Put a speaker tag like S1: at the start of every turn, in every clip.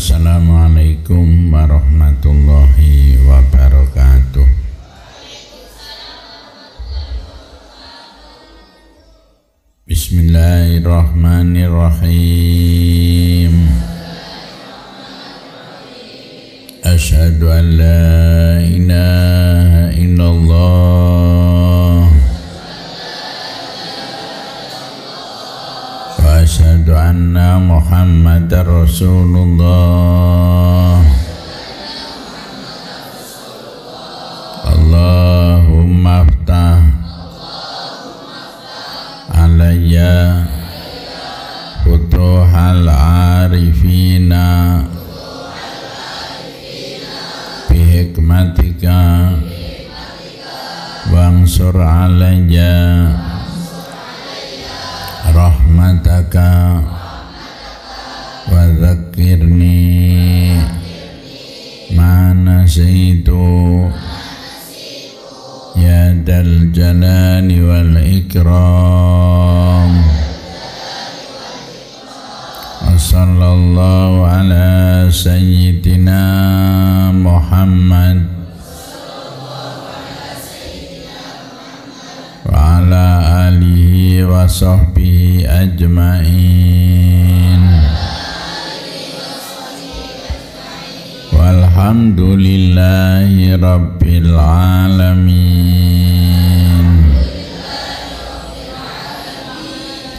S1: Assalamualaikum warahmatullahi wabarakatuh. Bismillahirrahmanirrahim. Asyhadu an la ilaha illallah wa asyhadu anna Muhammadar Rasulullah. Allahumma aftah alayya futuhal arifina bihikmatika wansur alayya rahmataka wa dzakirni ma nasitu ya dal jalali wal ikram. Wa sallallahu ala sayyidina Muhammad wa ala alihi wa sahbihi ajma'in. Walhamdulillahi rabbil alamin.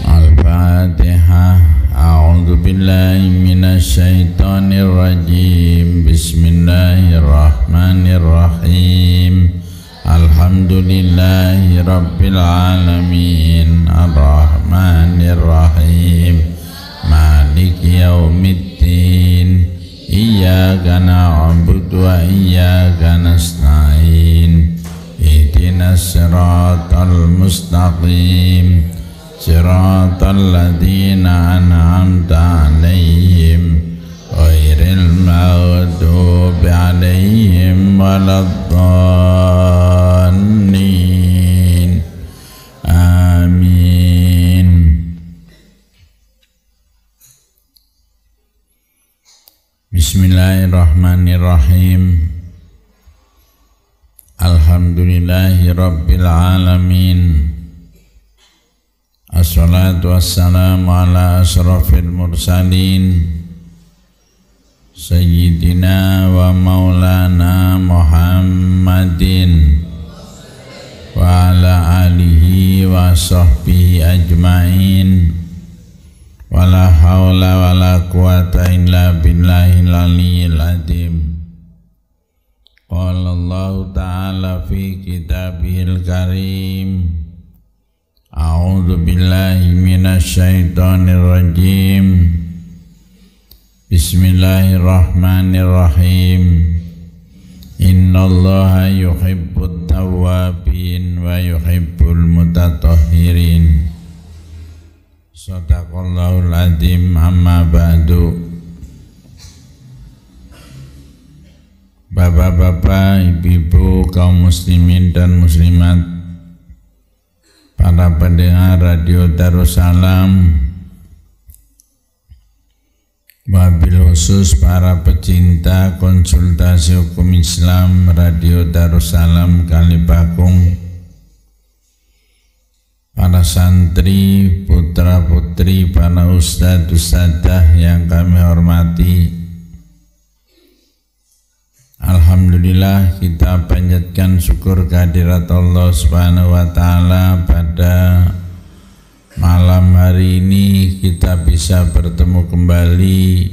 S1: Al-Fatihah. A'udzu billahi minasy syaithanir rajim. Bismillahirrahmanirrahim. Alhamdulillahi rabbil alamin. Ar-Rahmanir Rahim. Maliki yaumiddin. Iyyaka na'budu wa iyyaka nasta'in. Ihdinas siratal mustaqim. Siratal ladzina an'amta 'alaihim ghairil maghdubi 'alaihim waladdallin. Amin. Bismillahirrahmanirrahim. Alhamdulillahi rabbil alamin. Assalatu wassalamu ala asrafil mursalin Sayyidina wa maulana Muhammadin wa ala alihi wa sahbihi ajma'in. Wa la hawla wa la quwata illa billahil aliyyil azim. Qala Allah ta'ala fi kitabihil karim. A'udzu billahi minasy syaithanir rajim. Bismillahirrahmanirrahim. Innallaha yuhibbut tawwabin wa yuhibbul mutatahhirin. Shadaqallahul adzim. Amma ba'du. Bapak-bapak, ibu-ibu, kaum muslimin dan muslimat, para pendengar Radio Darussalam, wabil khusus para pecinta konsultasi hukum Islam Radio Darussalam Kalipakung, para santri, putra-putri, para ustadz ustadzah yang kami hormati. Alhamdulillah, kita panjatkan syukur kehadirat Allah Subhanahu wa Ta'ala. Pada malam hari ini kita bisa bertemu kembali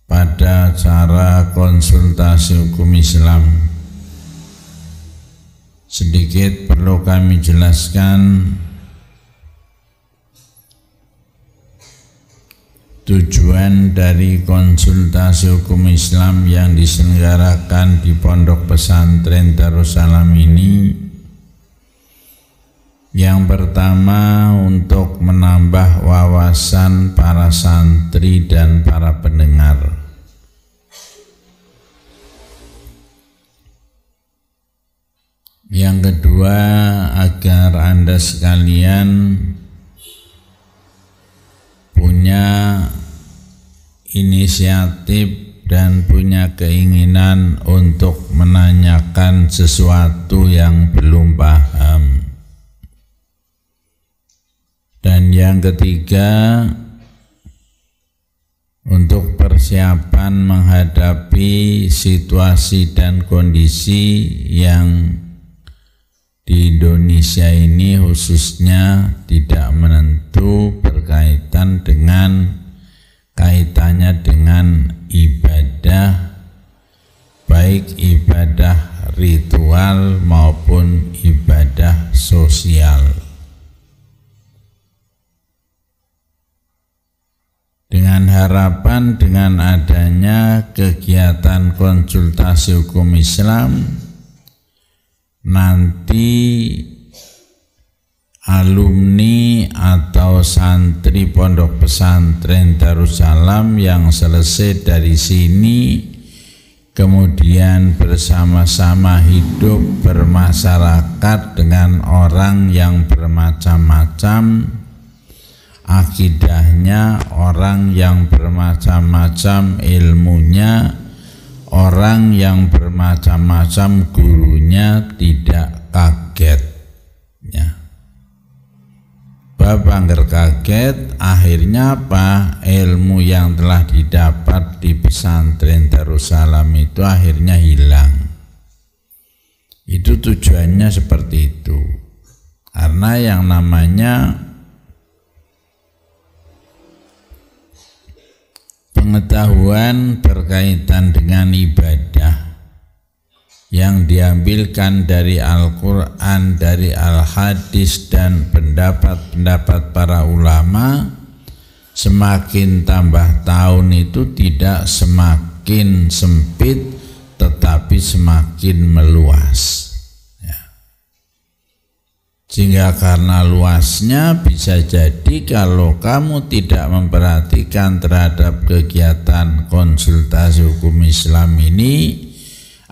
S1: pada acara konsultasi hukum Islam. Sedikit perlu kami jelaskan tujuan dari konsultasi hukum Islam yang diselenggarakan di Pondok Pesantren Darussalam ini. Yang pertama, untuk menambah wawasan para santri dan para pendengar. Yang kedua, agar Anda sekalian punya inisiatif dan punya keinginan untuk menanyakan sesuatu yang belum paham. Dan yang ketiga, untuk persiapan menghadapi situasi dan kondisi yang di Indonesia ini khususnya tidak menentu, berkaitan dengan kaitannya dengan ibadah, baik ibadah ritual maupun ibadah sosial. Dengan harapan dengan adanya kegiatan konsultasi hukum Islam, nanti alumni atau santri pondok pesantren Darussalam yang selesai dari sini kemudian bersama-sama hidup bermasyarakat dengan orang yang bermacam-macam, akidahnya orang yang bermacam-macam, ilmunya orang yang bermacam-macam, gurunya tidak kaget ya. Bangger kaget, akhirnya apa? Ilmu yang telah didapat di pesantren Darussalam itu akhirnya hilang. Itu tujuannya seperti itu. Karena yang namanya pengetahuan berkaitan dengan ibadah yang diambilkan dari Al-Quran, dari Al-Hadis dan pendapat-pendapat para ulama, semakin tambah tahun itu tidak semakin sempit tetapi semakin meluas ya. Sehingga karena luasnya bisa jadi kalau kamu tidak memperhatikan terhadap kegiatan konsultasi hukum Islam ini,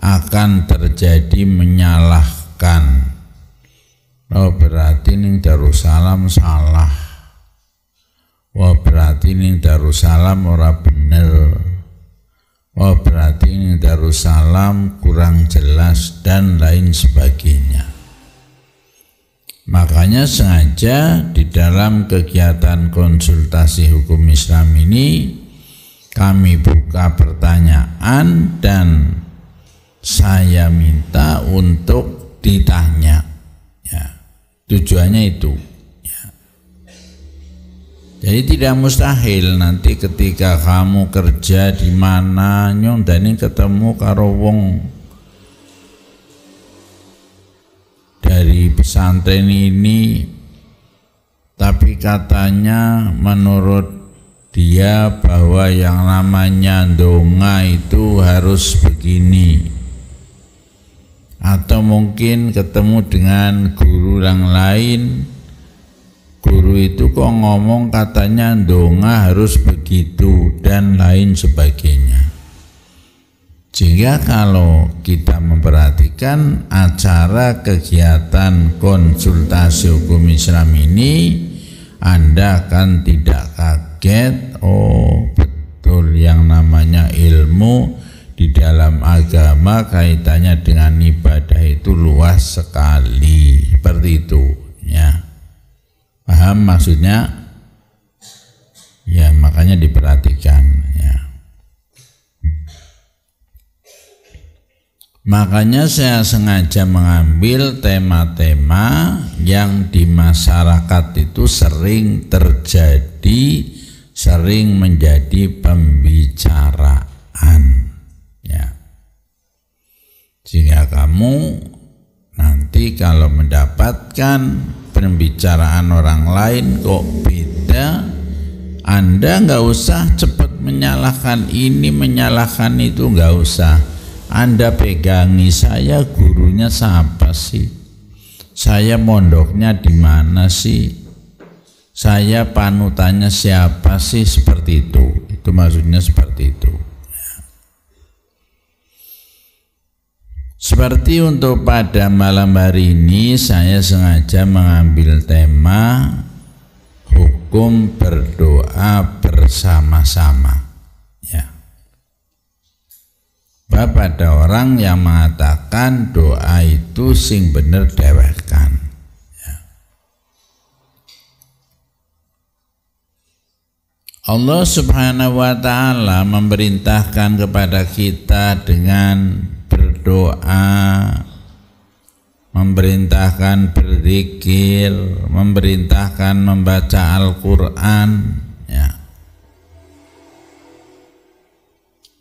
S1: akan terjadi menyalahkan. Oh berarti ning Darussalam salah. Wah berarti ning Darussalam ora bener. Wah berarti ning Darussalam kurang jelas dan lain sebagainya. Makanya sengaja di dalam kegiatan konsultasi hukum Islam ini kami buka pertanyaan dan saya minta untuk ditanya ya. Tujuannya itu ya. Jadi tidak mustahil nanti ketika kamu kerja di mana nyondani ketemu karo wong dari pesantren ini, tapi katanya menurut dia bahwa yang namanya ndonga itu harus begini. Atau mungkin ketemu dengan guru yang lain, guru itu kok ngomong katanya ndonga harus begitu dan lain sebagainya. Sehingga kalau kita memperhatikan acara kegiatan konsultasi hukum Islam ini, Anda akan tidak kaget, oh betul yang namanya ilmu di dalam agama kaitannya dengan ibadah itu luas sekali, seperti itu ya. Paham maksudnya? Ya makanya diperhatikan ya. Makanya saya sengaja mengambil tema-tema yang di masyarakat itu sering terjadi, sering menjadi pembicaraan ya. Sehingga kamu nanti kalau mendapatkan pembicaraan orang lain kok beda, Anda nggak usah cepat menyalahkan ini, menyalahkan itu, nggak usah. Anda pegangi, saya gurunya siapa sih? Saya mondoknya di mana sih? Saya panutannya siapa sih? Seperti itu. Itu maksudnya seperti itu. Seperti untuk pada malam hari ini saya sengaja mengambil tema hukum berdoa bersama-sama Ya. Bab ada orang yang mengatakan doa itu sing bener dewekan. Ya. Allah Subhanahu wa ta'ala memerintahkan kepada kita dengan berdoa, memerintahkan berzikir, memerintahkan membaca Al-Quran. Ya.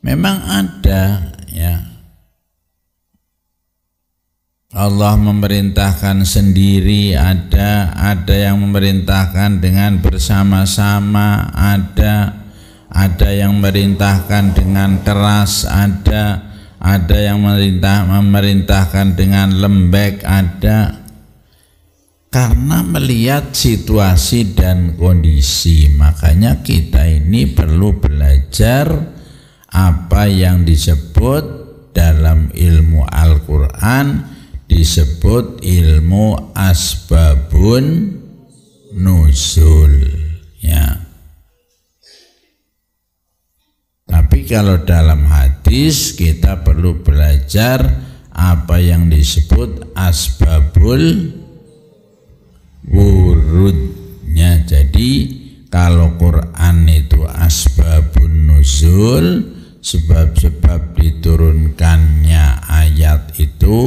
S1: Memang ada, ya, Allah memerintahkan sendiri, ada yang memerintahkan dengan bersama-sama, ada yang memerintahkan dengan keras, ada yang memerintahkan dengan lembek, ada. Karena melihat situasi dan kondisi, makanya kita ini perlu belajar apa yang disebut dalam ilmu Al-Quran disebut ilmu asbabun nuzul, ya. Tapi kalau dalam hadis kita perlu belajar apa yang disebut asbabul wurudnya. Jadi kalau Quran itu asbabun nuzul, sebab-sebab diturunkannya ayat itu.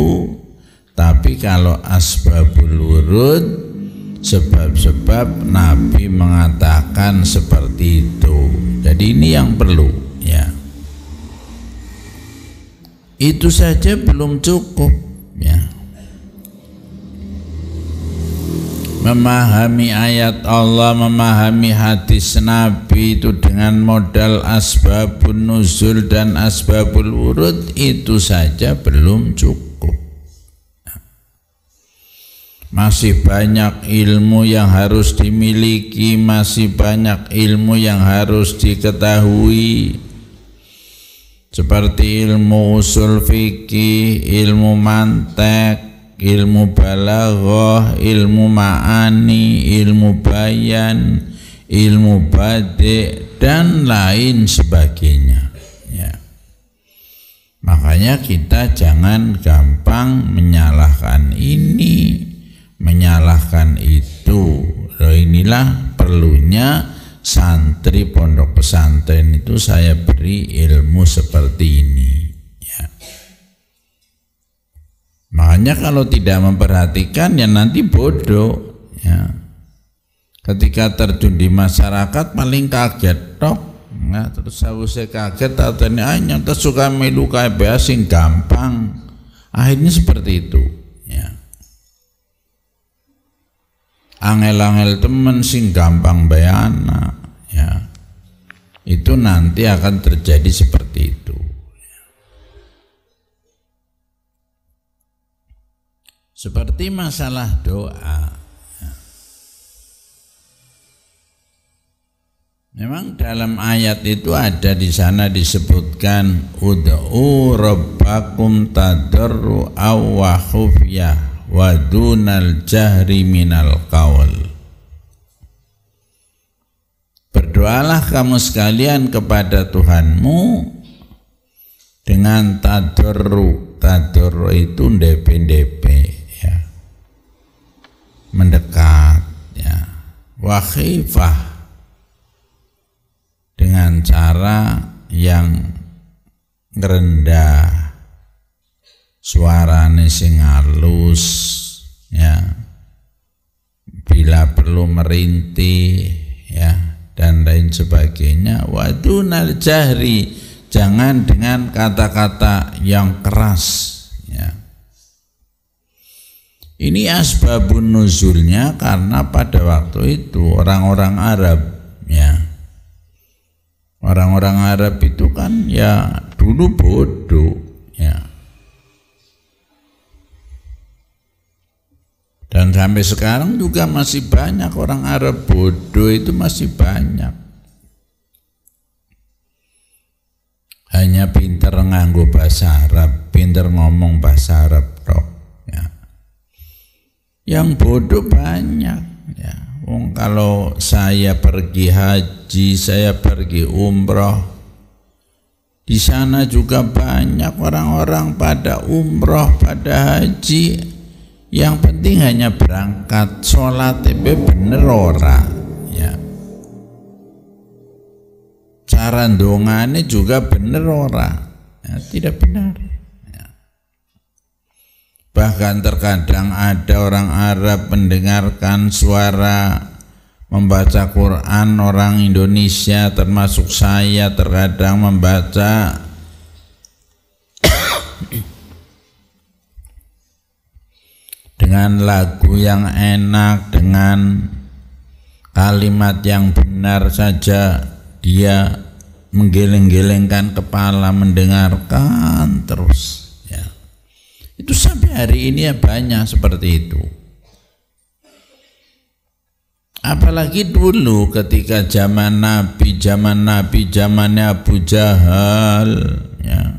S1: Tapi kalau asbabul wurud, sebab-sebab Nabi mengatakan seperti itu. Jadi ini yang perlu, ya. Itu saja belum cukup, ya. Memahami ayat Allah, memahami hadis Nabi itu dengan modal asbabun nuzul dan asbabul wurud itu saja belum cukup. Masih banyak ilmu yang harus dimiliki, masih banyak ilmu yang harus diketahui, seperti ilmu usul fikih, ilmu mantek, ilmu balaghah, ilmu ma'ani, ilmu bayan, ilmu badi' dan lain sebagainya, ya. Makanya kita jangan gampang menyalahkan ini, menyalahkan itu. Loh, inilah perlunya santri pondok pesantren itu saya beri ilmu seperti ini. Makanya kalau tidak memperhatikan ya nanti bodoh, ya. Ketika terjun di masyarakat paling kaget tok, nah, terus saya kaget tatene nyata suka melu KBA sing gampang. Akhirnya seperti itu, ya. Angel-angel temen sing gampang bayana, ya. Itu nanti akan terjadi seperti itu. Seperti masalah doa, ya. Memang dalam ayat itu ada di sana disebutkan ud'u rabbakum tadarru'aw wa khufyah wa dunal jahri minal qaul. Berdoalah kamu sekalian kepada Tuhanmu dengan tadarru. Tadarru itu ndepe-ndepe, mendekat, ya. Wa khifah dengan cara yang rendah, suarane sing halus, ya. Bila perlu merintih, ya, dan lain sebagainya. Wa dunal jahri, jangan dengan kata-kata yang keras, ya. Ini asbabun nuzulnya karena pada waktu itu orang-orang Arab, ya. Orang-orang Arab itu kan ya dulu bodoh, ya. Dan sampai sekarang juga masih banyak orang Arab bodoh, itu masih banyak. Hanya pinter nganggo bahasa Arab, pinter ngomong bahasa Arab tok, ya. Yang bodoh banyak, ya. Kalau saya pergi haji, saya pergi umroh, Di sana juga banyak orang-orang pada umroh, pada haji. Yang penting hanya berangkat, sholat bener ora, ya. Cara ndongane juga bener ora, ya, tidak benar. Ya. Bahkan terkadang ada orang Arab mendengarkan suara membaca Quran orang Indonesia, termasuk saya terkadang membaca dengan lagu yang enak, dengan kalimat yang benar saja dia menggeleng-gelengkan kepala mendengarkan terus, ya. Itu sampai hari ini ya banyak seperti itu. Apalagi dulu ketika zaman Nabi, zamannya Abu Jahal, ya.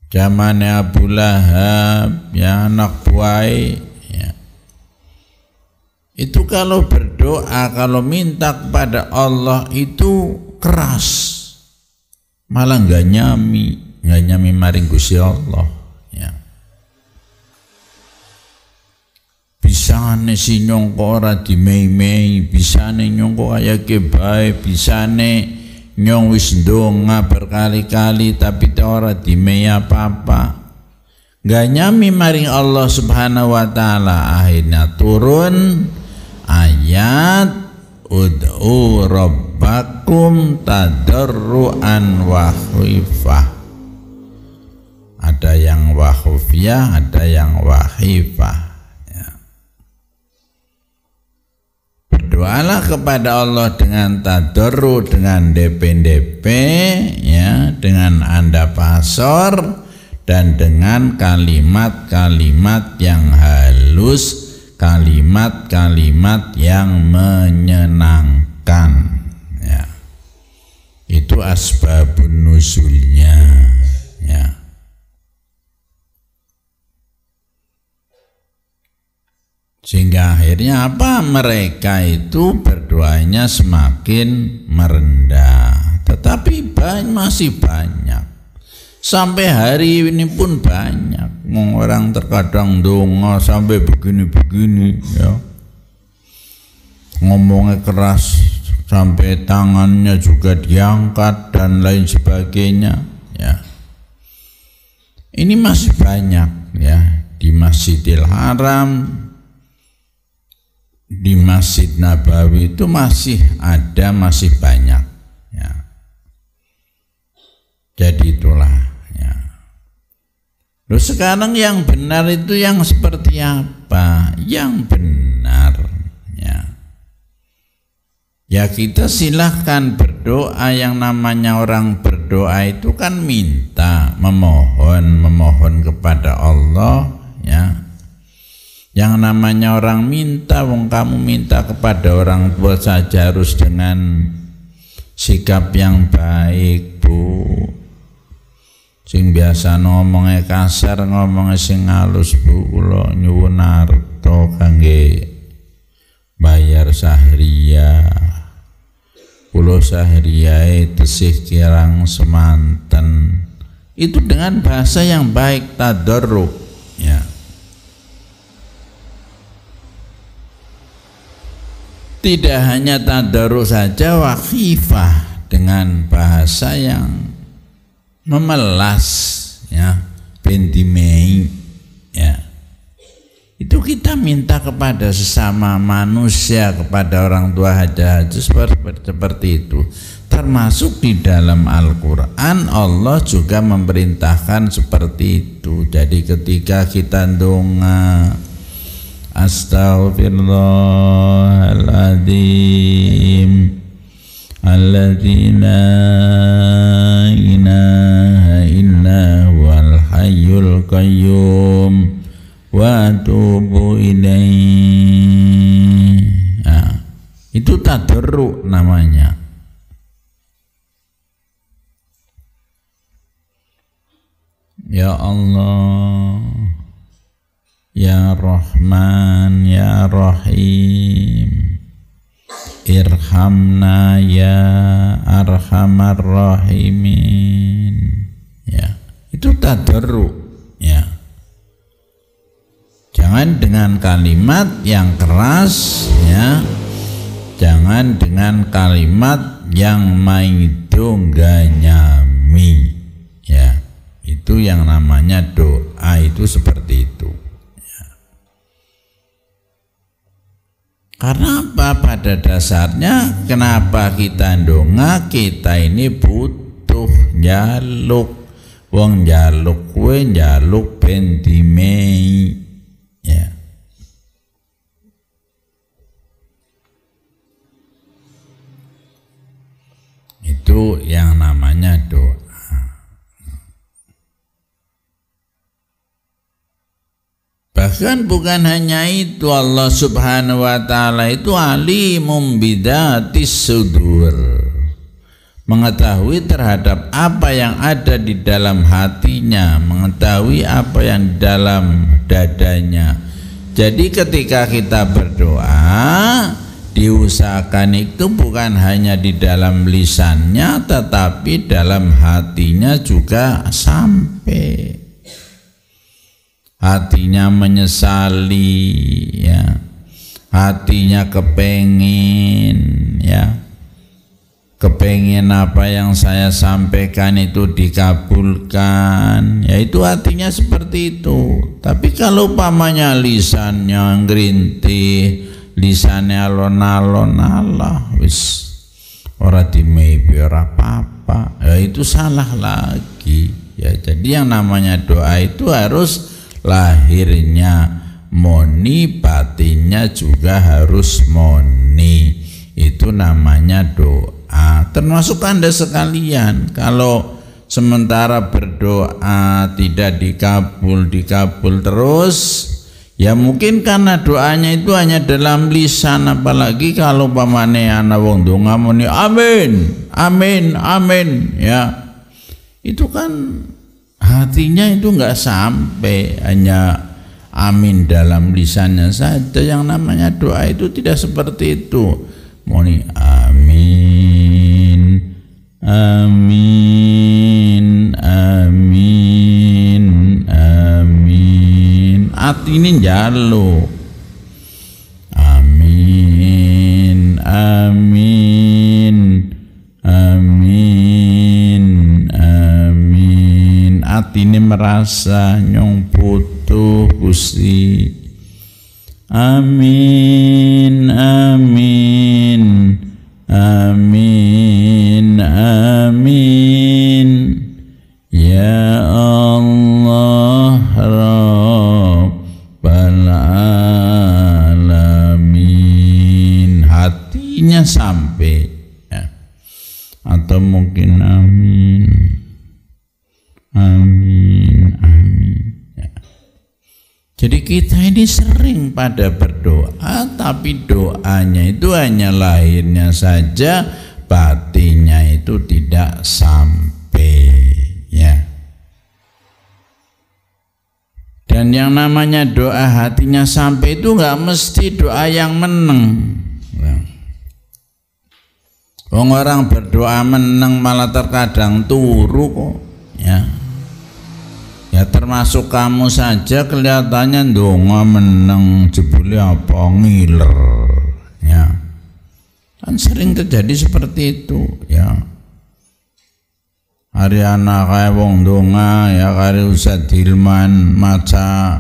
S1: Zamannya Abu Lahab, ya, anak buai, ya. Itu kalau berdoa, kalau minta kepada Allah itu keras, malah nggak nyami maring Gusti Allah, ya. Bisane si nyongko ora dimei-mei, bisane nyongko kaya kebae, bisane nyong wis ndonga berkali-kali tapi ora dimei apa-apa, nggak nyami maring Allah Subhanahu wa taala. Akhirnya turun ayat ud'u rabbakum tadarruan wa khifah. Ada yang wa khufiyah, ada yang wa khifah. Berdoalah kepada Allah dengan tadarru, dengan DP, ya, dengan anda pasor, dan dengan kalimat-kalimat yang halus, kalimat-kalimat yang menyenangkan, ya. Itu asbabun nuzulnya, ya. Sehingga akhirnya apa? Mereka itu berdoanya semakin merendah. Tetapi masih banyak. Sampai hari ini pun banyak. Orang terkadang donga sampai begini-begini, ya. Ngomongnya keras sampai tangannya juga diangkat dan lain sebagainya, ya. Ini masih banyak, ya, di Masjidil Haram, di Masjid Nabawi itu masih ada, masih banyak, ya. Jadi itulah, ya. Loh, sekarang yang benar itu yang seperti apa? Yang benar, ya. Ya kita silahkan berdoa. Yang namanya orang berdoa itu kan minta, memohon kepada Allah, ya. Yang namanya orang minta, wong kamu minta kepada orang tua saja harus dengan sikap yang baik, Bu. Sing biasa ngomongnya kasar, ngomongnya sing halus, Bu. Kula nyuwun arta kangge bayar sahriyah. Kula sahriyahe tesih kirang semanten. Itu dengan bahasa yang baik, tadarruk, ya. Tidak hanya tadarruk saja, wa khifah, dengan bahasa yang memelas, ya, bentimei, ya. Itu kita minta kepada sesama manusia, kepada orang tua haja seperti itu. Termasuk di dalam Al-Quran Allah juga memerintahkan seperti itu. Jadi ketika kita ndonga Astaghfirullahaladzim alladzi la ilaha illa huwal hayyul qayyum wa atubu ilaihi. Nah, itu tadarruk namanya. Ya Allah, Ya Rahman, Ya Rahim, irhamna ya arhamar rahimin. Ya, itu tadarruk, ya. Jangan dengan kalimat yang keras, ya. Jangan dengan kalimat yang maido ganyami, ya. Itu yang namanya doa itu seperti itu. Karena apa? Pada dasarnya kenapa kita ndonga, kita ini butuh njaluk. Wong njaluk kuwe njaluk ben dimei, ya. Itu yang namanya doa. Bahkan bukan hanya itu, Allah Subhanahu wa ta'ala itu alimum bidatis sudur, mengetahui terhadap apa yang ada di dalam hatinya, mengetahui apa yang di dalam dadanya. Jadi ketika kita berdoa, diusahakan itu bukan hanya di dalam lisannya, tetapi dalam hatinya juga sampai. Hatinya menyesali, ya, hatinya kepengin, ya, kepengin apa yang saya sampaikan itu dikabulkan, ya, itu hatinya seperti itu. Tapi kalau umpamanya lisannya ngerintih, lisannya alon-alon, Allah wis ora dimebi ora apa-apa, ya itu salah lagi, ya. Jadi yang namanya doa itu harus lahirnya moni, batinnya juga harus moni. Itu namanya doa. Termasuk Anda sekalian, kalau sementara berdoa tidak dikabul terus, ya mungkin karena doanya itu hanya dalam lisan. Apalagi kalau pamane ana wong donga muni amin, amin, amin, ya. Itu kan hatinya itu enggak sampai, hanya amin dalam lisannya saja. Yang namanya doa itu tidak seperti itu. Muni amin, amin, amin, amin. Hati ini njaluk amin, amin, amin, amin. Hati ini merasa nyong butuh Gusti. Amin, amin, amin, amin. Ya Allah Rabbal Alamin. Hatinya sampai, ya. Atau mungkin amin, amin, amin, ya. Jadi kita ini sering pada berdoa, tapi doanya itu hanya lahirnya saja, batinnya itu tidak sampai, ya. Dan yang namanya doa hatinya sampai itu nggak mesti doa yang meneng. Orang berdoa meneng malah terkadang turu kok, ya. Ya termasuk kamu saja kelihatannya ndonga meneng jebule apa ngiler, ya. Kan sering terjadi seperti itu, ya. Hari anak kaya wong ndonga, ya, kaya Ustaz Hilman maca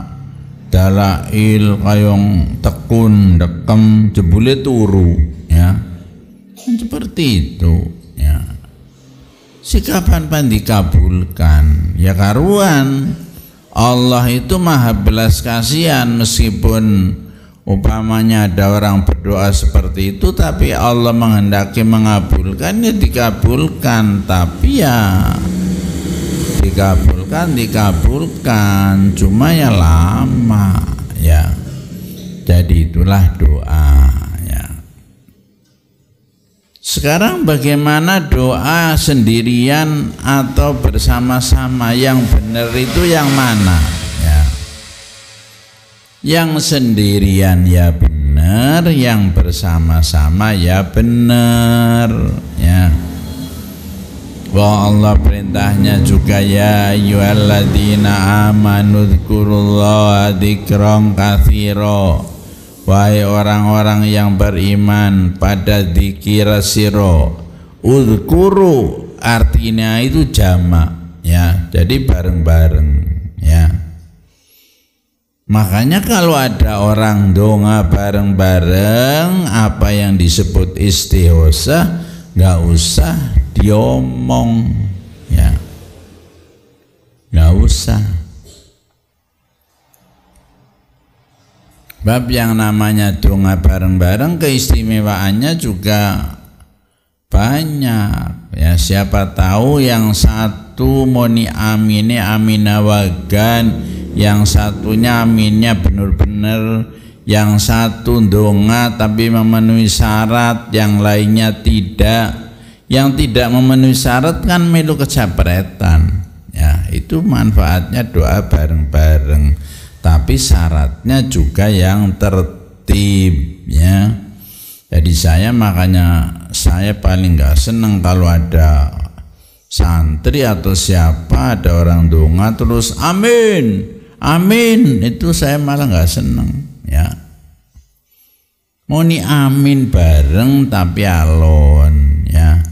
S1: dalail kayong tekun dekem jebule turu, ya. Kan seperti itu, ya. Sikapan pan dikabulkan, ya karuan. Allah itu maha belas kasihan, meskipun umpamanya ada orang berdoa seperti itu, tapi Allah menghendaki mengabulkan, ya dikabulkan. Tapi ya dikabulkan, cuma ya lama, ya. Jadi itulah doa. Sekarang bagaimana doa sendirian atau bersama-sama? Yang benar itu yang mana, ya? Yang sendirian ya benar, benar, yang bersama-sama ya benar, ya. Wah, Allah perintahnya juga ya ayyuhalladzina amanu dzkurullaha dzikran katsira. Wahai orang-orang yang beriman, pada dzikir sira. Udzkuru artinya itu jamak, ya. Jadi bareng-bareng, ya. Makanya kalau ada orang donga bareng-bareng, apa yang disebut istighosah nggak usah diomong, ya, nggak usah. Bab yang namanya donga bareng-bareng keistimewaannya juga banyak, ya. Siapa tahu yang satu moni amine aminawagan, yang satunya aminnya benar-benar, yang satu donga tapi memenuhi syarat, yang lainnya tidak. Yang tidak memenuhi syarat kan melu kejapretan, ya. Itu manfaatnya doa bareng-bareng, tapi syaratnya juga yang tertib, ya. Jadi makanya saya paling nggak seneng kalau ada santri atau siapa ada orang donga terus amin, amin, itu saya malah nggak seneng, ya. Moni amin bareng tapi alon, ya.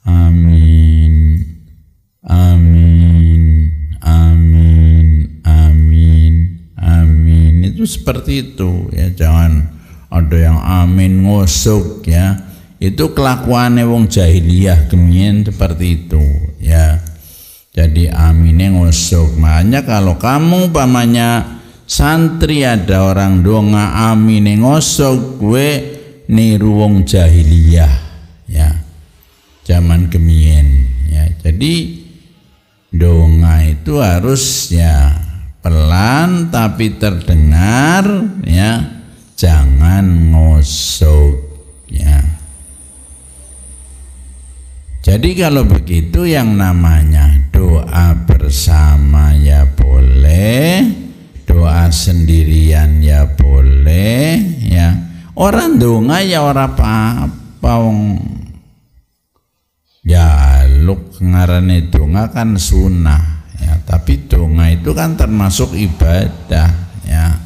S1: Amin, amin, amin, amin, amin. Itu seperti itu, ya. Jangan ada yang amin ngosok, ya. Itu kelakuannya wong jahiliyah kemien seperti itu, ya. Jadi aminnya ngosok. Makanya kalau kamu umpamanya santri ada orang donga aminnya ngosok, gue niru wong jahiliyah, ya. Zaman kemien, ya. Jadi donga itu harus, ya, pelan tapi terdengar, ya. Jangan ngosok, ya. Jadi kalau begitu yang namanya doa bersama ya boleh, doa sendirian ya boleh, ya. Orang donga ya ora apa-apa, ya luk ngarane donga kan sunnah, ya. Tapi donga itu kan termasuk ibadah, ya.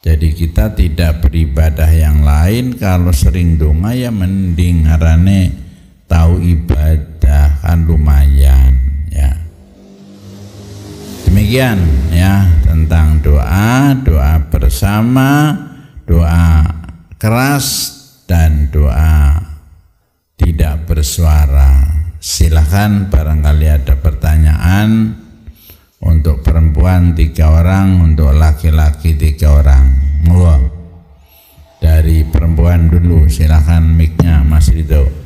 S1: Jadi kita tidak beribadah yang lain, kalau sering donga ya mending ngarane tahu ibadah kan lumayan, ya. Demikian, ya, tentang doa, doa bersama, doa keras dan doa tidak bersuara. Silahkan barangkali ada pertanyaan. Untuk perempuan 3 orang, untuk laki-laki 3 orang. Wah. Dari perempuan dulu, silahkan mic-nya Mas Ridho.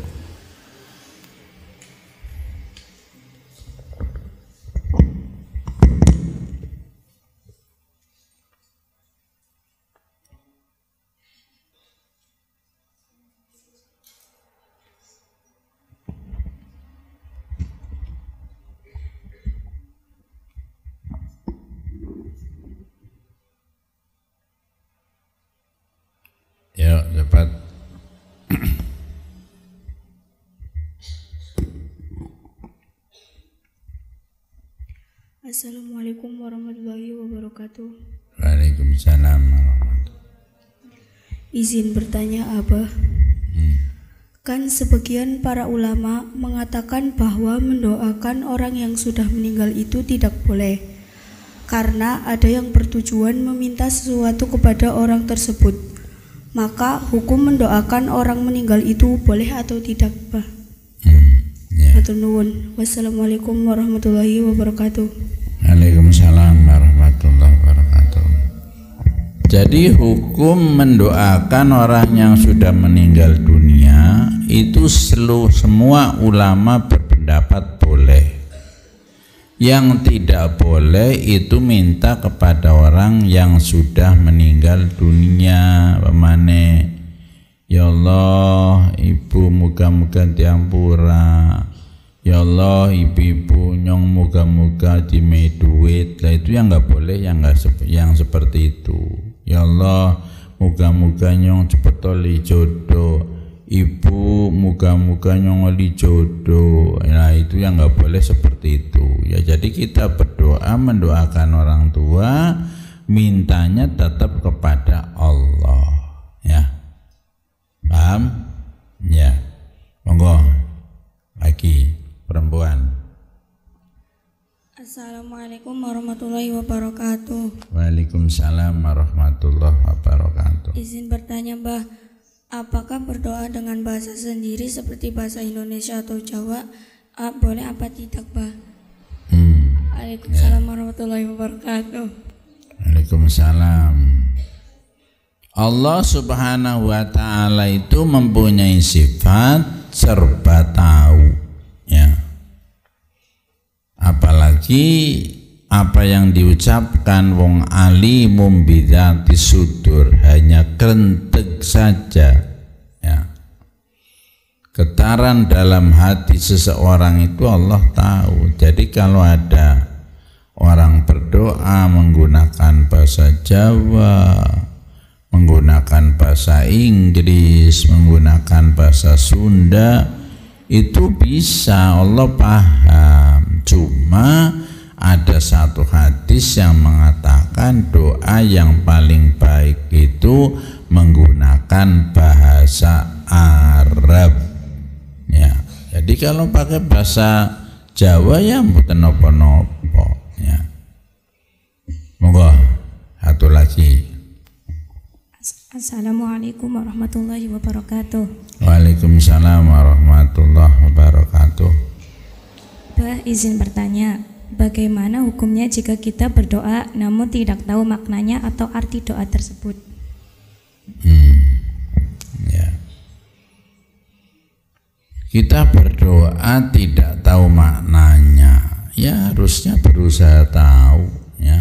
S1: Yuk, cepat.
S2: Assalamualaikum warahmatullahi wabarakatuh.
S1: Waalaikumsalam warahmatullahi.
S2: Izin bertanya, Abah. Kan sebagian para ulama mengatakan bahwa mendoakan orang yang sudah meninggal itu tidak boleh, karena ada yang bertujuan meminta sesuatu kepada orang tersebut. Maka hukum mendoakan orang meninggal itu boleh atau tidak, Pak?
S1: Ya.
S2: Matur nuwun. Wassalamualaikum warahmatullahi wabarakatuh.
S1: Waalaikumsalam warahmatullahi wabarakatuh. Jadi hukum mendoakan orang yang sudah meninggal dunia itu semua ulama berpendapat boleh. Yang tidak boleh itu minta kepada orang yang sudah meninggal dunia, pemane, ya Allah ibu muga-muga diampura, ya Allah ibu-ibu nyong muga-muga dimei duit. Lah itu yang nggak boleh, yang seperti itu. Ya Allah muga-muga nyong cepet oli jodoh, ibu muga-muga nyong oli jodoh. Nah itu yang nggak boleh seperti itu ya. Jadi kita berdoa mendoakan orang tua, mintanya tetap kepada Allah ya. Paham? Ya. Monggo lagi perempuan.
S2: Assalamualaikum warahmatullahi wabarakatuh.
S1: Waalaikumsalam warahmatullahi wabarakatuh.
S2: Izin bertanya Mbah, apakah berdoa dengan bahasa sendiri seperti bahasa Indonesia atau Jawa boleh apa tidak Mbah? Waalaikumsalam warahmatullahi wabarakatuh.
S1: Waalaikumsalam. Allah Subhanahu wa ta'ala itu mempunyai sifat serba tahu ya. Apalagi apa yang diucapkan wong alimum bidzati sudur, hanya krentek saja ya. Getaran dalam hati seseorang itu Allah tahu. Jadi kalau ada orang berdoa menggunakan bahasa Jawa, menggunakan bahasa Inggris, menggunakan bahasa Sunda, itu bisa, Allah paham. Cuma ada satu hadis yang mengatakan doa yang paling baik itu menggunakan bahasa Arab ya. Jadi kalau pakai bahasa Jawa ya mboten napa-napa ya. Monggo satu lagi.
S2: Assalamualaikum warahmatullahi wabarakatuh.
S1: Waalaikumsalam warahmatullahi wabarakatuh.
S2: Bah, izin bertanya, bagaimana hukumnya jika kita berdoa namun tidak tahu maknanya atau arti doa tersebut?
S1: Ya. Kita berdoa tidak tahu maknanya, ya harusnya berusaha tahu ya.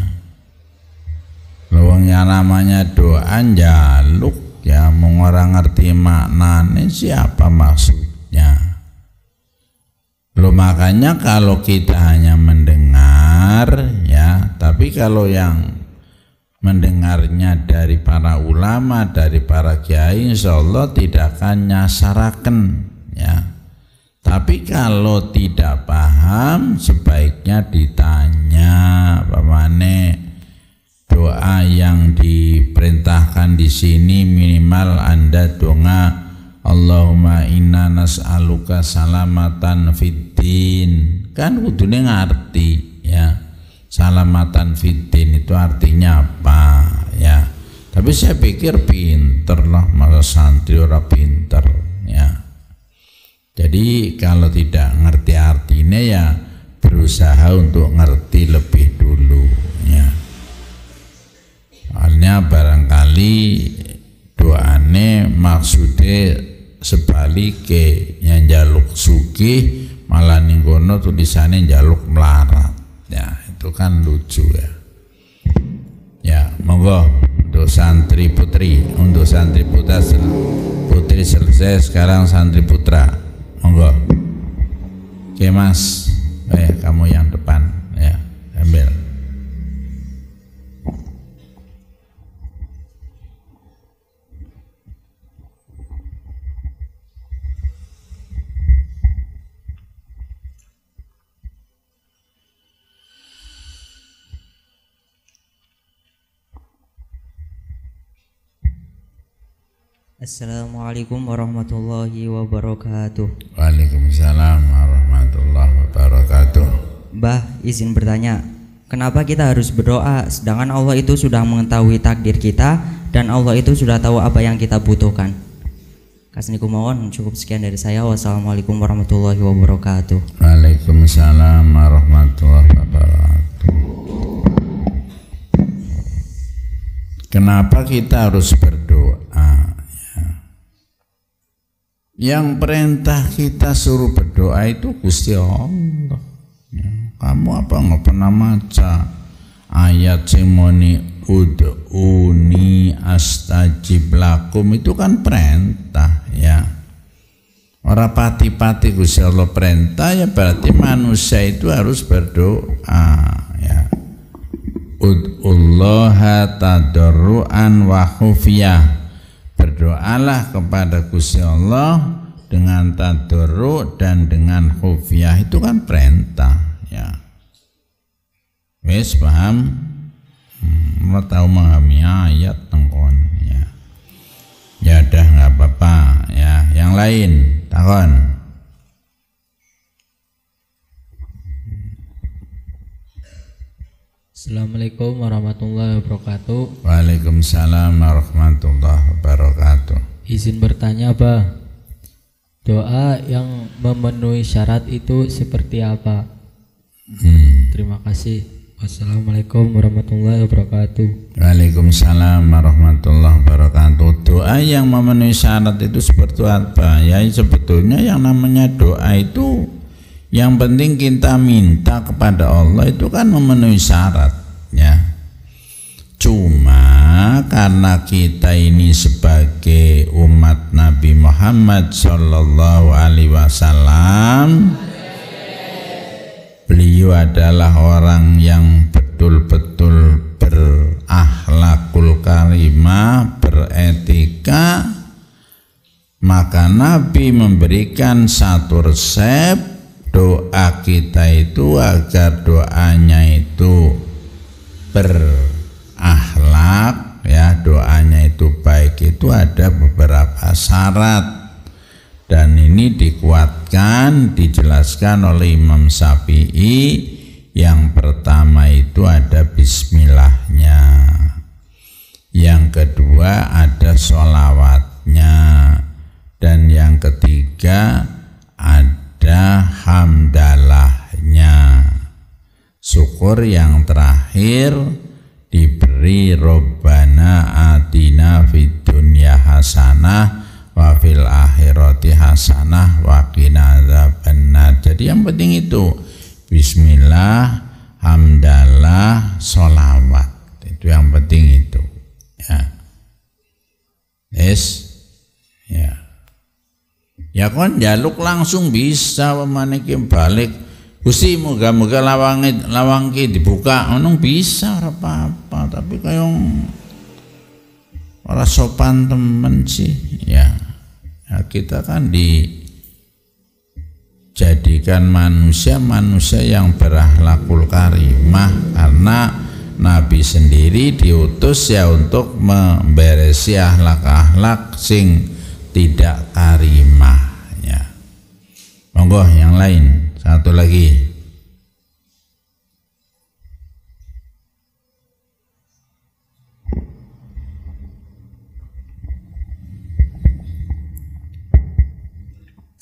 S1: Lawang yang namanya doa njaluk ya, mau orang ngerti maknanya siapa maksudnya. Loh, makanya kalau kita hanya mendengar ya, tapi kalau yang mendengarnya dari para ulama, dari para kiai, insyaallah tidak akan nyasaraken ya. Tapi kalau tidak paham sebaiknya ditanya. Pamane doa yang diperintahkan di sini minimal Anda doa Allahumma inna nas'aluka salamatan fiddin, kan kudune ngerti ya. Salamatan fiddin itu artinya apa ya. Tapi saya pikir pinter lah, masa santri ora pinter ya. Jadi kalau tidak ngerti artinya ya berusaha untuk ngerti lebih dulu ya. Soalnya barangkali doane maksudnya sebaliknya, yang jaluk sugih malah ning kono tulisannya jaluk melarat ya, itu kan lucu ya. Ya monggo untuk santri putri, untuk santri putra putri selesai, sekarang santri putra monggo. Oke Mas, kamu yang depan ya, ambil.
S3: Assalamualaikum warahmatullahi wabarakatuh.
S1: Waalaikumsalam warahmatullahi wabarakatuh.
S3: Mbah, izin bertanya, kenapa kita harus berdoa sedangkan Allah itu sudah mengetahui takdir kita dan Allah itu sudah tahu apa yang kita butuhkan? Kasniku mohon, cukup sekian dari saya. Wassalamualaikum warahmatullahi wabarakatuh.
S1: Waalaikumsalam warahmatullahi wabarakatuh. Kenapa kita harus berdoa? Yang perintah kita suruh berdoa itu Gusti Allah ya. Kamu apa nggak pernah maca ayat simoni ud'uni astajib lakum, itu kan perintah ya. Orang pati-pati Gusti Allah perintah ya, berarti manusia itu harus berdoa ya. ud'ullaha tadarruan wa khufyah, berdoalah kepada Gusti Allah dengan tadarru dan dengan khufyah. Itu kan perintah ya. Wes paham? Mau tahu memahami ayat tengkon ya. Ya udah nggak apa-apa ya. Yang lain takon.
S4: Assalamualaikum warahmatullahi wabarakatuh.
S1: Waalaikumsalam warahmatullahi wabarakatuh.
S4: Izin bertanya, Bah. Doa yang memenuhi syarat itu seperti apa? Terima kasih. Wassalamualaikum warahmatullahi wabarakatuh.
S1: Waalaikumsalam warahmatullahi wabarakatuh. Doa yang memenuhi syarat itu seperti apa? Ya sebetulnya yang namanya doa itu yang penting kita minta kepada Allah itu kan memenuhi syarat ya. Cuma karena kita ini sebagai umat Nabi Muhammad Sallallahu Alaihi Wasallam, beliau adalah orang yang betul-betul berakhlakul karimah, beretika, maka Nabi memberikan satu resep doa kita itu agar doanya itu berakhlak ya, doanya itu baik, itu ada beberapa syarat dan ini dikuatkan, dijelaskan oleh Imam Syafi'i. Yang pertama itu ada bismillahnya, yang kedua ada sholawatnya, dan yang ketiga ada hamdalahnya. Syukur yang terakhir diberi Rabbana atina fid dunya hasanah wa fil akhirati hasanah wa qina adzabannar. Jadi yang penting itu bismillah, hamdalah, sholawat. Itu yang penting itu ya. Yes ya. Ya kon jaluk langsung bisa pemaniki balik. Gusti moga-moga lawangke dibuka ngono bisa ora apa-apa, tapi kayong ora sopan temen sih ya. Ya kita kan dijadikan manusia yang berakhlakul karimah karena Nabi sendiri diutus ya untuk memberesi akhlak-akhlak sing tidak karimah ya. Monggo yang lain, satu lagi.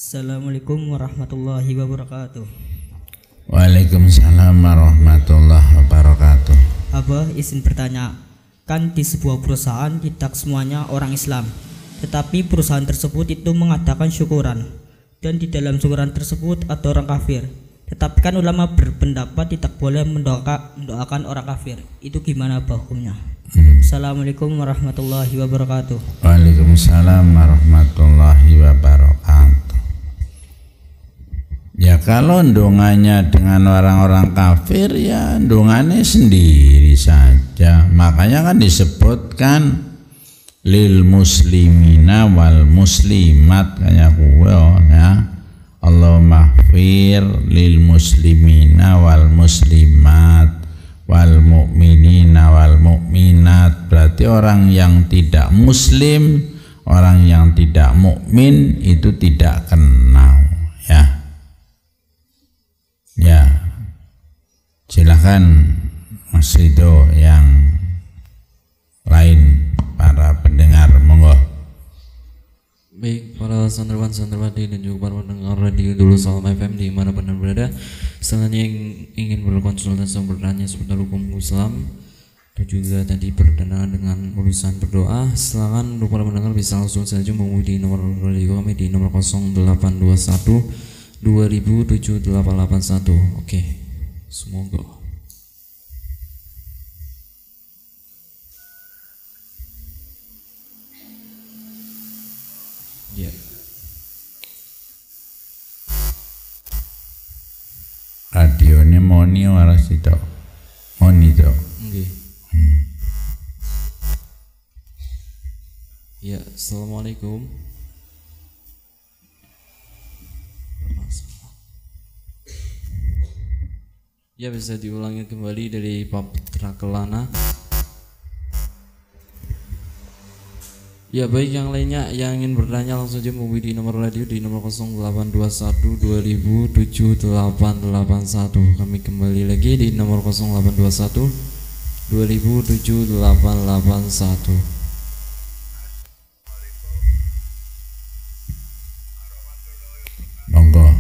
S5: Assalamualaikum warahmatullahi wabarakatuh.
S1: Waalaikumsalam warahmatullahi wabarakatuh.
S5: Abah izin bertanya, kan di sebuah perusahaan tidak semuanya orang Islam, tetapi perusahaan tersebut itu mengadakan syukuran, dan di dalam syukuran tersebut ada orang kafir. Tetapi kan ulama berpendapat tidak boleh mendoakan orang kafir. Itu gimana hukumnya? Assalamualaikum warahmatullahi wabarakatuh.
S1: Waalaikumsalam warahmatullahi wabarakatuh. Ya kalau ndonganya dengan orang-orang kafir ya ndongannya sendiri saja. Makanya kan disebutkan lil muslimina wal muslimat kayak gue ya. Allahumma ighfir lil muslimina wal muslimat wal mu'minina wal mu'minat. Berarti orang yang tidak muslim, orang yang tidak mukmin itu tidak kenal ya. Ya, silakan Mas Ridho yang lain para pendengar, monggo.
S4: Baik, para santriwan-santriwati dan juga para pendengar radio Dulu Salam FM di mana pun berada, selanjutnya yang ingin berkonsultasi bertanya seputar hukum Islam dan juga tadi berkenaan dengan urusan berdoa, silakan para pendengar bisa langsung saja menghubungi nomor radio kami di nomor 0821 207881. Oke, semoga. Ya.
S1: Radionya moni waras itu. mohon itu.
S4: Nggih. Ya, assalamualaikum. Ya, bisa diulangi kembali dari Pak Putra Kelana. Ya, baik, yang lainnya yang ingin bertanya langsung aja menghubungi di nomor radio di nomor 0821 2000 7881. Kami kembali lagi di nomor 0821 2000 7881.
S1: Monggo.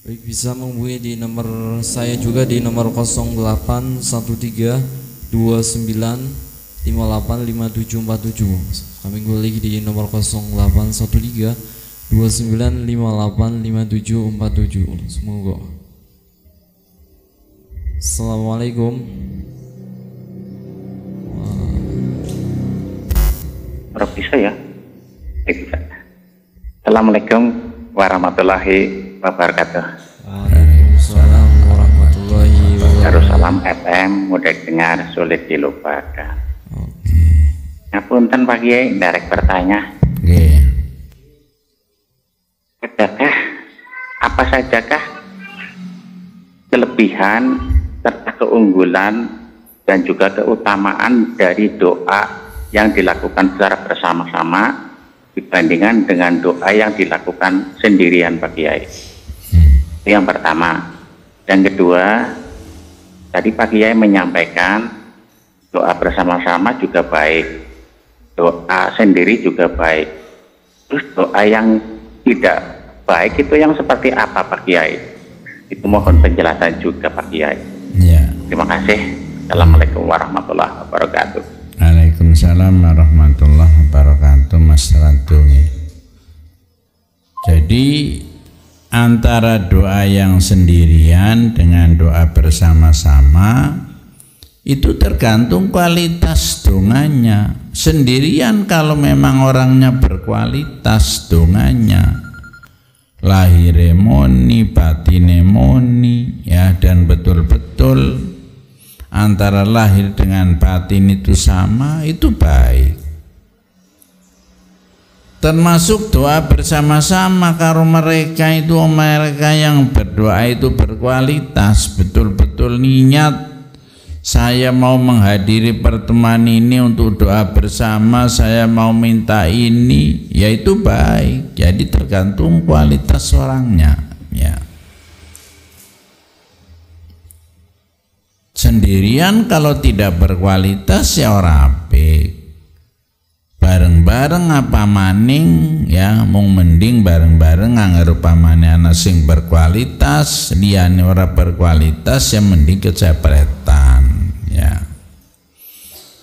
S4: Baik, bisa menghubungi di nomor saya juga di nomor 0813 29 58 5747. Kami kembali lagi di nomor 0813 29 58 5747. Semoga. Assalamualaikum.
S6: Bisa ya? Assalamualaikum warahmatullahi wabarakatuh.
S4: Waalaikumsalam warahmatullahi wabarakatuh.
S6: Darussalam FM, mudah dengar, sulit dilupakan. Ngapunten Pak Kiai, ndarek bertanya. Adakah apa sajakah kelebihan serta keunggulan dan juga keutamaan dari doa yang dilakukan secara bersama-sama dibandingkan dengan doa yang dilakukan sendirian Pak Kiai? Itu yang pertama. Yang kedua, tadi Pak Kiai menyampaikan doa bersama-sama juga baik, doa sendiri juga baik. Terus doa yang tidak baik itu yang seperti apa Pak Kiai? Itu mohon penjelasan juga Pak Kiai.
S1: Ya.
S6: Terima kasih. Assalamualaikum warahmatullahi wabarakatuh.
S1: Waalaikumsalam warahmatullahi wabarakatuh, Mas Rantungi. Jadi antara doa yang sendirian dengan doa bersama-sama itu tergantung kualitas donganya. Sendirian kalau memang orangnya berkualitas donganya, lahire moni, batine moni, ya, dan betul-betul antara lahir dengan batin itu sama, itu baik. Termasuk doa bersama-sama karo mereka yang berdoa itu berkualitas, betul-betul niat saya mau menghadiri pertemuan ini untuk doa bersama, saya mau minta ini, yaitu baik. Jadi tergantung kualitas orangnya, ya. Sendirian kalau tidak berkualitas ya ora apik. Bareng-bareng apa maning, ya, mung mending bareng-bareng anggar upamane ana sing berkualitas, liyane ora berkualitas ya mending kecepretan, ya.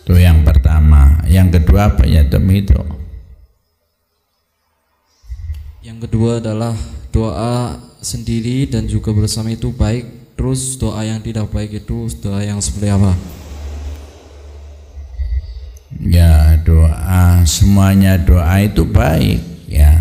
S1: Itu yang pertama. Yang kedua apa ya itu?
S4: Yang kedua adalah doa sendiri dan juga bersama itu baik. Terus doa yang tidak baik itu doa yang seperti apa?
S1: Ya, doa, semuanya doa itu baik, ya.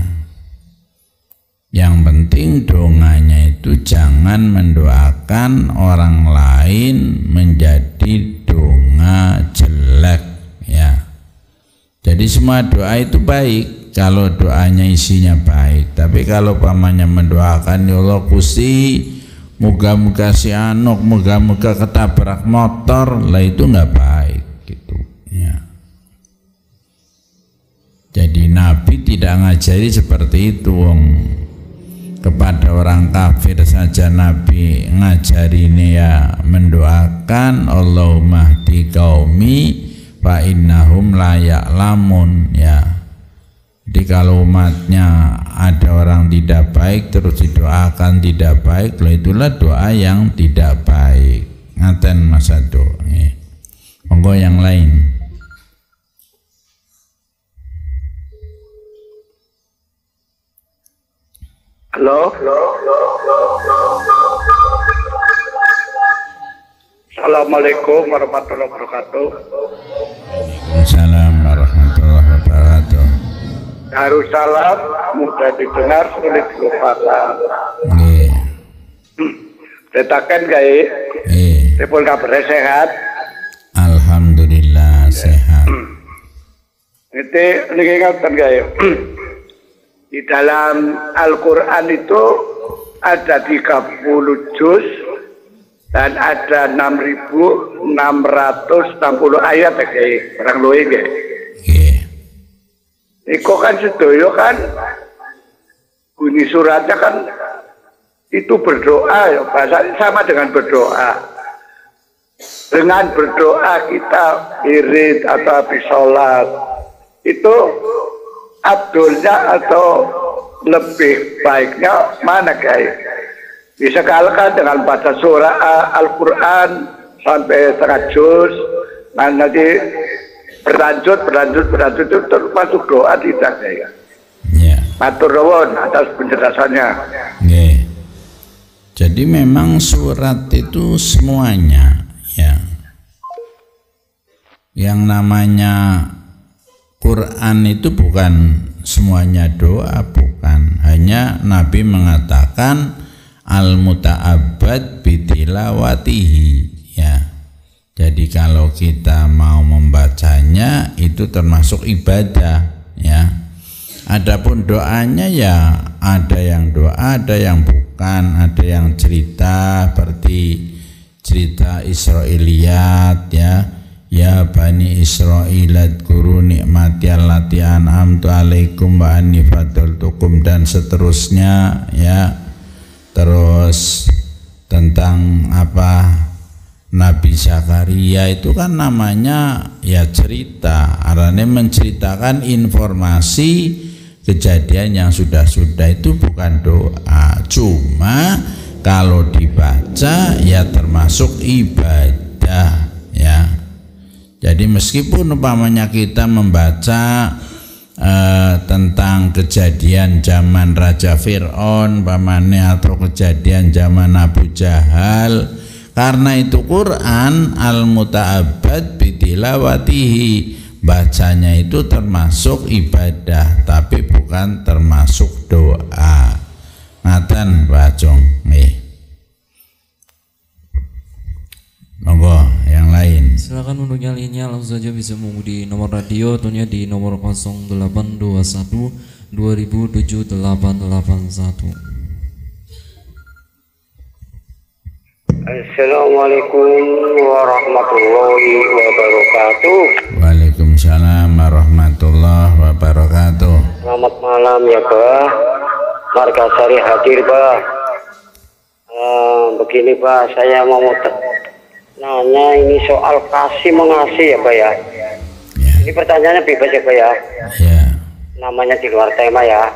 S1: Yang penting donganya itu jangan mendoakan orang lain menjadi donga jelek, ya. Jadi semua doa itu baik kalau doanya isinya baik. Tapi kalau pamannya mendoakan, ya Allah Gusti, moga-moga si Anuk, moga-moga ketabrak motor, lah itu nggak baik, gitu, ya. Jadi Nabi tidak ngajari seperti itu, kepada orang kafir saja Nabi ngajari ini, ya, mendoakan Allahumma hdi qaumi fa innahum la ya'lamun, ya. Jadi kalau umatnya ada orang tidak baik terus didoakan tidak baik, itulah doa yang tidak baik. Ngaten Mas Ado. Monggo yang lain.
S7: Halo. Assalamualaikum warahmatullahi wabarakatuh.
S1: Assalamualaikum warahmatullahi wabarakatuh.
S7: Darussalam mudah didengar, sulit dilupakan.
S1: Nggih.
S7: Detaken gawe.
S1: Nggih.
S7: Dipun kabar sehat.
S1: Alhamdulillah sehat.
S7: Itu niki ngaten gawe. Di dalam Al-Qur'an itu ada 30 juz dan ada 6.660 ayat ya guys, barang luwih nggih.
S1: Nggih.
S7: Iku kan sedoyo kan bunyi suratnya kan itu berdoa ya, bahasa sama dengan berdoa. Dengan berdoa kita irit atau habis sholat itu abdulnya atau lebih baiknya mana guys? Disekalkan dengan baca surah Al-Quran sampai setengah juz, nah nanti berlanjut itu termasuk doa tidak ya?
S1: Ya.
S7: Matur nuwun atas penjelasannya.
S1: Nggih. Jadi memang surat itu semuanya ya. Yang namanya Quran itu bukan semuanya doa, bukan. Hanya Nabi mengatakan al-muta'abbad bitilawatihi ya. Jadi kalau kita mau membacanya itu termasuk ibadah ya. Adapun doanya ya ada yang doa, ada yang bukan, ada yang cerita seperti cerita Israiliyat ya. Ya Bani Israil adkuru nikmati allati an'amtu alaikum wa anni fadaltukum dan seterusnya ya. Terus tentang apa Nabi Zakaria itu kan namanya ya cerita, artinya menceritakan informasi kejadian yang sudah-sudah, itu bukan doa. Cuma kalau dibaca ya termasuk ibadah ya. Jadi meskipun umpamanya kita membaca tentang kejadian zaman Raja Fir'aun umpamanya atau kejadian zaman Abu Jahal, karena itu Quran al-muta'abbad bitilawatihi, bacanya itu termasuk ibadah tapi bukan termasuk doa. Ngaten Bacung nih. Monggo yang lain.
S4: Silakan untuk nyalinya langsung saja bisa menghubungi nomor radio tentunya di nomor 0821 2007 881.
S8: Assalamualaikum warahmatullahi wabarakatuh.
S1: Waalaikumsalam warahmatullahi wabarakatuh.
S8: Selamat malam ya Pak. Margasari hadir Pak. Begini Pak, saya mau nanya ini soal kasih mengasih ya Pak ya. Ini pertanyaannya bebas ya Pak ya.
S1: Ya.
S8: Namanya di luar tema ya.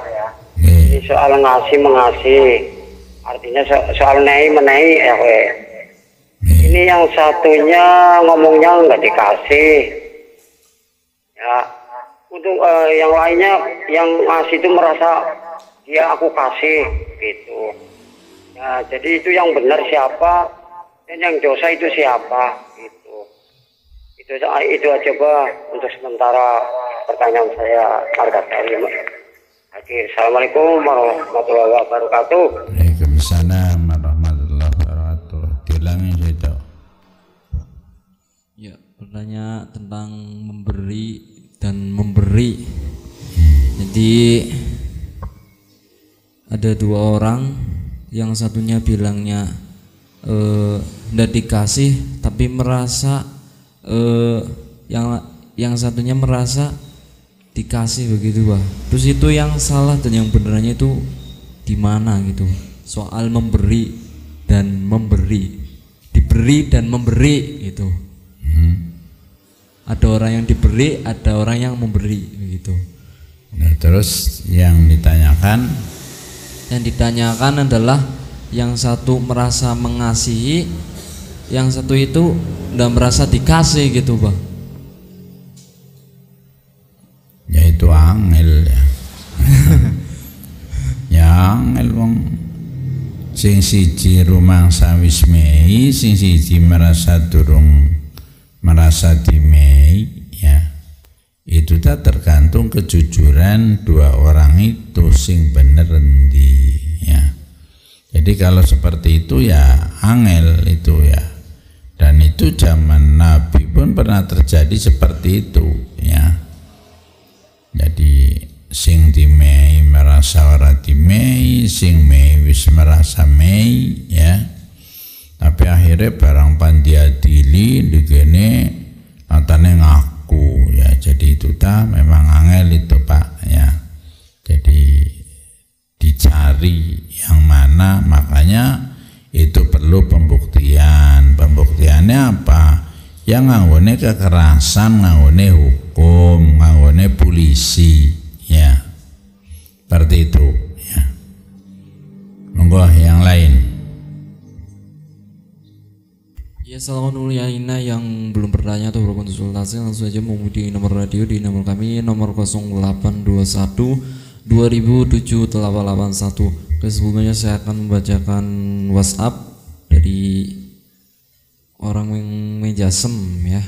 S8: Ini soal ngasih mengasih. Artinya soal naik menaik ya Pak. Ini yang satunya ngomongnya nggak dikasih. Ya. Untuk yang lainnya yang ngasih itu merasa dia aku kasih gitu. Ya, jadi itu yang benar siapa dan yang dosa itu siapa gitu. Itu aja Pak untuk sementara pertanyaan saya. Assalamualaikum warahmatullahi wabarakatuh.
S1: Waalaikumsalam warahmatullahi wabarakatuh. Dilangin itu.
S4: Ya, bertanya tentang memberi dan memberi. Jadi ada dua orang, yang satunya bilangnya ndak dikasih tapi merasa yang satunya merasa dikasih begitu Pak. Terus itu yang salah dan yang benernya itu di mana gitu? Soal memberi dan memberi, diberi dan memberi gitu. Ada orang yang diberi, ada orang yang memberi begitu.
S1: Nah, terus yang ditanyakan
S4: adalah yang satu merasa mengasihi, yang satu itu udah merasa dikasih gitu Bang.
S1: Ya itu angel ya. Ya angel wong sing siji rumangsa wis mei, sing siji merasa durung merasa dimei, ya itu tak tergantung kejujuran dua orang itu sing bener endi, ya. Jadi kalau seperti itu ya angel itu ya, dan itu zaman Nabi pun pernah terjadi seperti itu, ya. Jadi sing dimei merasa ora dimei, sing mei wis merasa mei, ya. Tapi akhirnya barang pandiadili digene atane ngaku, ya. Jadi itu memang angel itu Pak, ya. Jadi dicari yang mana, makanya itu perlu pembuktian. Pembuktiannya apa? Yang nganggone kekerasan, nganggone hukum, nganggone polisi, ya. Seperti itu, ya. Monggo yang lain.
S4: Ya, assalamualaikum yang belum bertanya atau berkonsultasi langsung saja menghubungi nomor radio di nomor kami nomor 0821 2007-881. Sebelumnya saya akan membacakan WhatsApp dari orang yang meja sem, ya.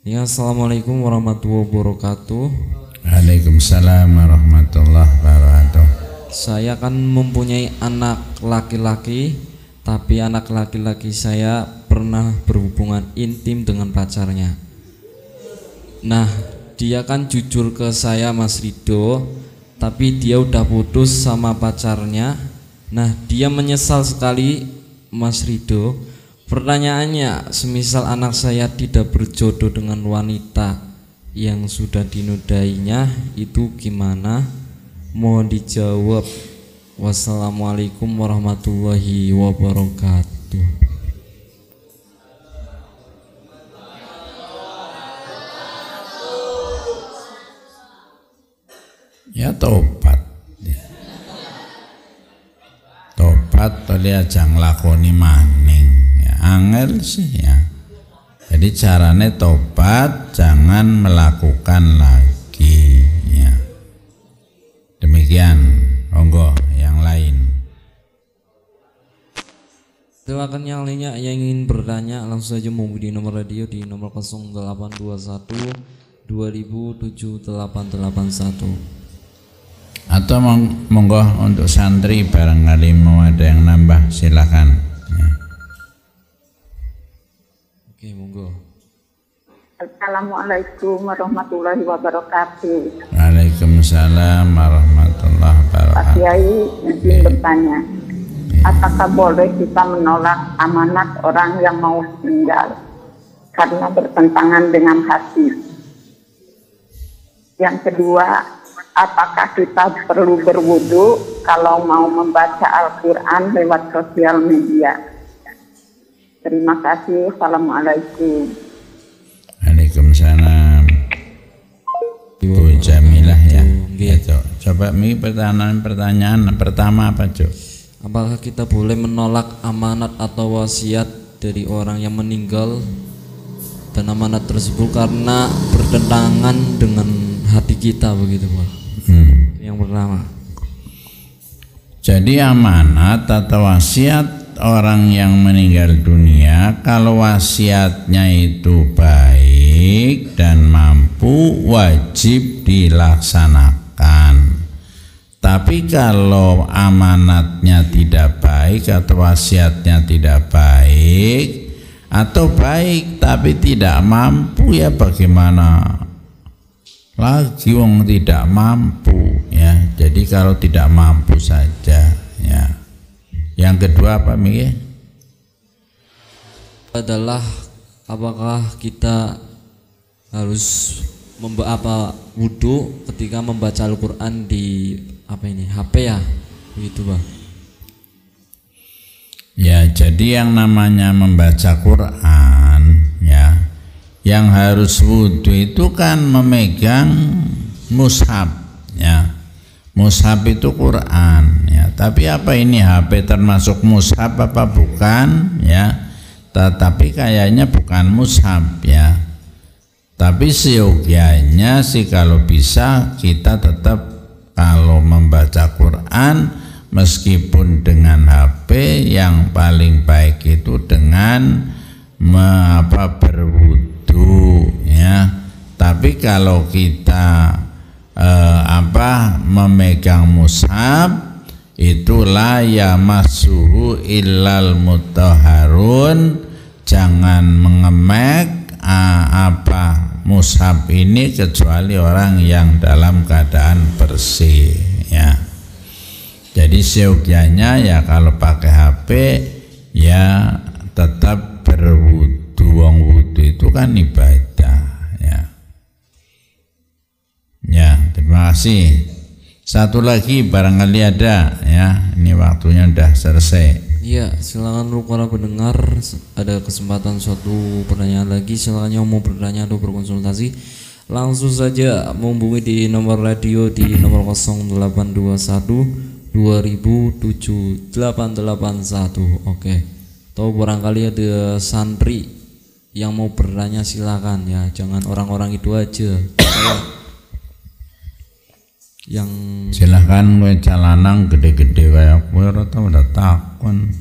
S4: Ya, assalamualaikum warahmatullahi wabarakatuh.
S1: Waalaikumsalam warahmatullahi wabarakatuh.
S4: Saya kan mempunyai anak laki-laki, tapi anak laki-laki saya pernah berhubungan intim dengan pacarnya. Nah, dia kan jujur ke saya, Mas Rido, tapi dia udah putus sama pacarnya. Nah, dia menyesal sekali, Mas Rido. Pertanyaannya, semisal anak saya tidak berjodoh dengan wanita yang sudah dinodainya, itu gimana? Mohon dijawab. Wassalamualaikum warahmatullahi wabarakatuh.
S1: Ya tobat, tobat tadi aja nglakoni maning, ya angel sih, ya. Jadi caranya tobat, jangan melakukan lagi, ya. Demikian, monggo yang lain.
S4: Silakan yang lainnya yang ingin bertanya langsung saja menghubungi nomor radio di nomor 0821 2007-881.
S1: Atau monggo untuk santri barangkali mau ada yang nambah, silakan, ya.
S4: Oke, monggo.
S9: Assalamualaikum warahmatullahi wabarakatuh.
S1: Waalaikumsalam warahmatullahi wabarakatuh.
S9: Pak Kiai izin bertanya, apakah boleh kita menolak amanat orang yang mau meninggal karena bertentangan dengan hati? Yang kedua, apakah kita perlu berwudu kalau mau membaca Al-Quran lewat sosial media? Terima kasih. Assalamualaikum.
S1: Waalaikumsalam. Bu Jamilah, ya. Gitu. Coba mi pertanyaan pertama apa, Cuk?
S4: Apakah kita boleh menolak amanat atau wasiat dari orang yang meninggal dan amanat tersebut karena bertentangan dengan hati kita, begitu Pak? Yang pertama.
S1: Jadi amanat atau wasiat orang yang meninggal dunia, kalau wasiatnya itu baik dan mampu, wajib dilaksanakan. Tapi kalau amanatnya tidak baik atau wasiatnya tidak baik, atau baik tapi tidak mampu, ya bagaimana lagi wong tidak mampu, ya. Jadi kalau tidak mampu saja, ya. Yang kedua apa Mi?
S4: Adalah apakah kita harus wudu ketika membaca Al-Quran di HP, ya, begitu Pak?
S1: Ya, jadi yang namanya membaca Quran, ya, yang harus wudu itu kan memegang mushaf, ya. Mushaf itu Quran, ya. Tapi apa ini HP termasuk mushaf apa bukan, ya? Tetapi kayaknya bukan mushaf, ya. Tapi seyogyanya sih kalau bisa kita tetap kalau membaca Quran meskipun dengan HP, yang paling baik itu dengan berwudu ya. Tapi kalau kita memegang mushaf, itulah yamassuhu illal mutahharun, jangan mengemek mushaf ini kecuali orang yang dalam keadaan bersih ya. Jadi seyogyanya ya kalau pakai HP ya tetap berwudu, wudu itu kan ibadah ya. Ya, terima kasih. Satu lagi barangkali ada ya, ini waktunya udah selesai.
S4: Iya, silakan untuk para pendengar, ada kesempatan suatu pertanyaan lagi. Silakan yang mau bertanya atau berkonsultasi langsung saja menghubungi di nomor radio di nomor 0821 2007 881. Oke. Atau barangkali ada santri yang mau bertanya silakan ya, jangan orang-orang itu aja. Yang
S1: silakan kowe calanang gede-gede kayak kowe ora tau udah takon.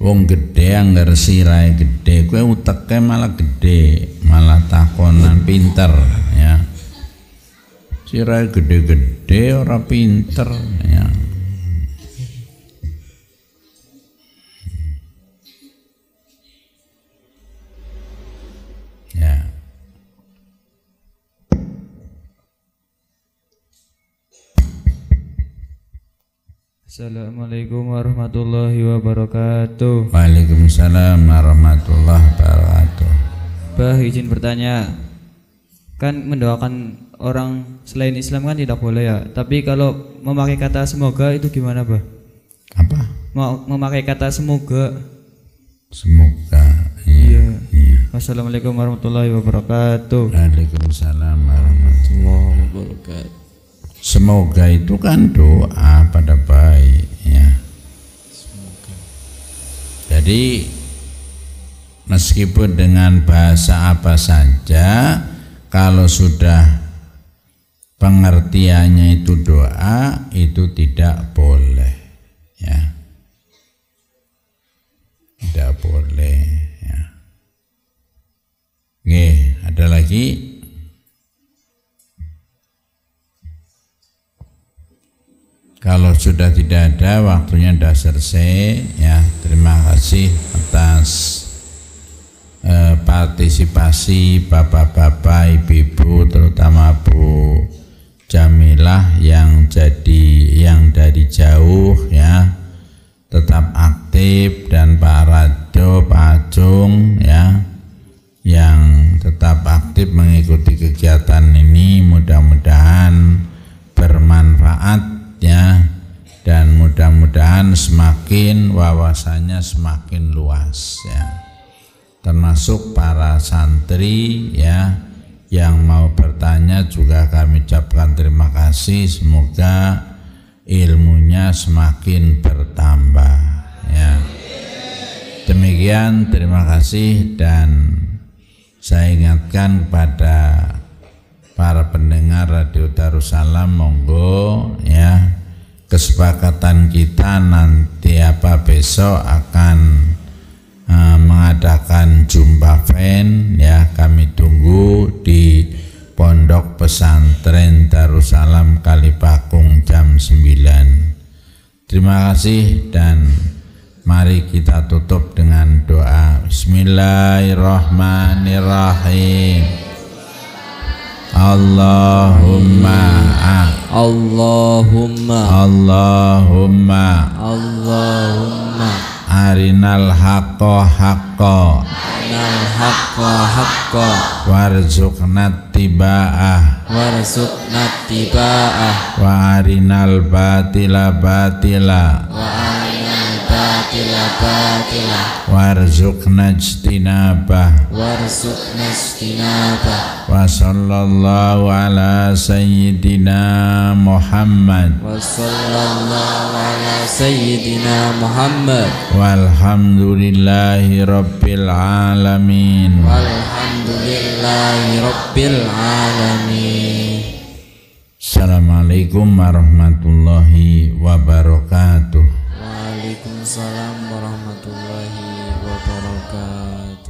S1: Wong gede anggar sirahe gede, kowe uteke malah gede, malah takonan pinter ya. Sirahe gede-gede ora pinter ya. Ya.
S10: Assalamualaikum warahmatullahi wabarakatuh.
S1: Waalaikumsalam warahmatullahi wabarakatuh.
S10: Bah, izin bertanya, kan mendoakan orang selain Islam kan tidak boleh ya, tapi kalau memakai kata semoga itu gimana, Bah?
S1: Apa?
S10: Mau memakai kata semoga.
S1: Semoga. Iya.
S10: Wassalamualaikum warahmatullahi wabarakatuh.
S1: Waalaikumsalam warahmatullahi
S4: wabarakatuh.
S1: Semoga itu kan doa pada baik ya.
S4: Semoga.
S1: Jadi meskipun dengan bahasa apa saja, kalau sudah pengertiannya itu doa, itu tidak boleh ya. Tidak boleh ya. Oke, ada lagi? Kalau sudah tidak ada, waktunya sudah selesai ya. Terima kasih atas partisipasi bapak-bapak, ibu-ibu, terutama Bu Jamilah yang dari jauh ya, tetap aktif, dan Pak Rado, Pak Ajung ya, yang tetap aktif mengikuti kegiatan ini. Mudah-mudahan bermanfaat ya, dan mudah-mudahan semakin wawasannya semakin luas ya, termasuk para santri ya yang mau bertanya juga kami ucapkan terima kasih, semoga ilmunya semakin bertambah ya. Demikian, terima kasih, dan saya ingatkan kepada para pendengar Radio Darussalam, monggo ya, kesepakatan kita nanti besok akan mengadakan jumpa fan ya. Kami tunggu di Pondok Pesantren Darussalam Kalipakung jam 9. Terima kasih, dan mari kita tutup dengan doa. Bismillahirrahmanirrahim. Allahumma arinal haqqa haqqa warzuqna tiba'ah wa arinal batila warzuqna ijtinabah wa sallallahu ala sayyidina Muhammad walhamdulillahi rabbil alamin.
S4: rabbil alamin.
S1: Assalamualaikum warahmatullahi wabarakatuh.
S4: Waalaikumsalam warahmatullahi wabarakatuh.